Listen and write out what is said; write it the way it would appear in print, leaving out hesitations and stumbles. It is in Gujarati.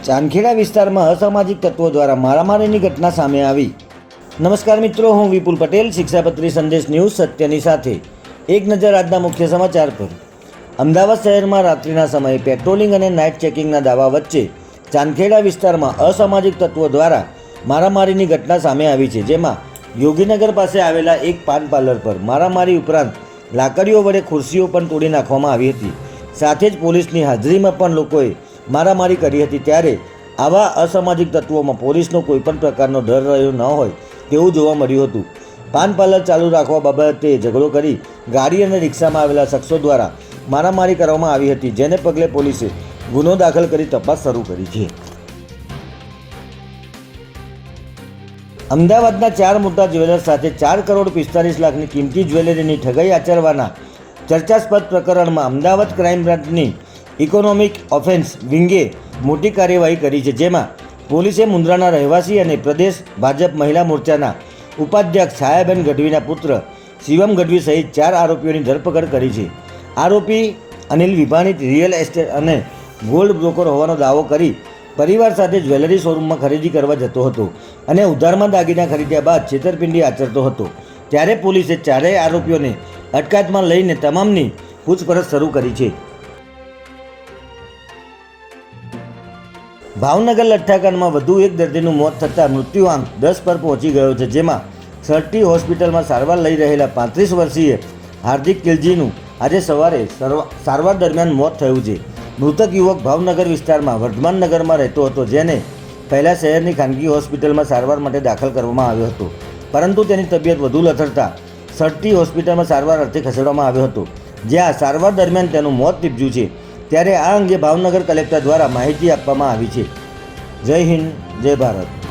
ચાંદખેડા વિસ્તારમાં અસામાજિક તત્વો દ્વારા મારામારીની ઘટના સામે આવી. નમસ્કાર મિત્રો, હું વિપુલ પટેલ, શિક્ષાપત્રી સંદેશ ન્યૂઝ સત્યની સાથે. એક નજર આજના મુખ્ય સમાચાર પર. અમદાવાદ શહેરમાં રાત્રિના સમયે પેટ્રોલિંગ અને નાઇટ ચેકિંગના દાવા વચ્ચે ચાંદખેડા વિસ્તારમાં અસામાજિક તત્વો દ્વારા મારામારીની ઘટના સામે આવી છે, જેમાં યોગીનગર પાસે આવેલા એક પાન પાર્લર પર મારામારી ઉપરાંત લાકડીઓ વડે ખુરશીઓ પણ તોડી નાખવામાં આવી હતી. સાથે જ પોલીસની હાજરીમાં પણ લોકોએ મારામારી કરી હતી. ત્યારે આવા અસામાજિક તત્વોમાં પોલીસનો કોઈપણ પ્રકારનો ડર રહ્યો ન હોય તેવું જોવા મળ્યું હતું. પાન પાર્લર ચાલુ રાખવા બાબતે ઝઘડો કરી ગાડી અને રિક્ષામાં આવેલા શખ્સો દ્વારા મારામારી કરવામાં આવી હતી, જેને પગલે પોલીસે ગુનો દાખલ કરી તપાસ શરૂ કરી છે. અમદાવાદના 4 મોટા જ્વેલર્સ સાથે 4 કરોડ 45 લાખની કિંમતી જ્વેલરીની ઠગાઈ આચરવાના ચર્ચાસ્પદ પ્રકરણમાં અમદાવાદ ક્રાઇમ બ્રાન્ચની ઇકોનોમિક ઓફેન્સ વિંગે મોટી કાર્યવાહી કરી છે, જેમાં પોલીસે મુન્દ્રાના રહેવાસી અને પ્રદેશ ભાજપ મહિલા મોરચાના ઉપાધ્યક્ષ છાયાબેન ગઢવીના પુત્ર શિવમ ગઢવી સહિત 4 આરોપીઓની ધરપકડ કરી છે. આરોપી અનિલ વિભાણી રિયલ એસ્ટેટ અને ગોલ્ડ બ્રોકર હોવાનો દાવો કરી પરિવાર સાથે જ્વેલરી શોરૂમમાં ખરીદી કરવા જતો હતો અને ઉધારમાં દાગીના ખરીદ્યા બાદ છેતરપિંડી આચરતો હતો. ત્યારે પોલીસે 4 આરોપીઓને અટકાયતમાં લઈને તમામની પૂછપરછ શરૂ કરી છે. ભાવનગર લઠ્ઠાકાંડમાં વધુ એક દર્દીનું મોત થતાં મૃત્યુઆંક 10 પર પહોંચી ગયો છે, જેમાં સરટી હોસ્પિટલમાં સારવાર લઈ રહેલા 35 વર્ષીય હાર્દિક કિલજીનું આજે સવારે સારવાર દરમિયાન મોત થયું છે. મૃતક યુવક ભાવનગર વિસ્તારમાં વર્ધમાન નગરમાં રહેતો હતો, જેને પહેલાં શહેરની ખાનગી હોસ્પિટલમાં સારવાર માટે દાખલ કરવામાં આવ્યો હતો, પરંતુ તેની તબિયત વધુ લથડતા સરટી હોસ્પિટલમાં સારવાર અર્થે ખસેડવામાં આવ્યો હતો, જ્યાં સારવાર દરમિયાન તેનું મોત નીપજ્યું છે. ત્યારે આ અંગે ભાવનગર કલેક્ટર દ્વારા માહિતી આપવામાં આવી છે. જય હિન્દ, જય ભારત.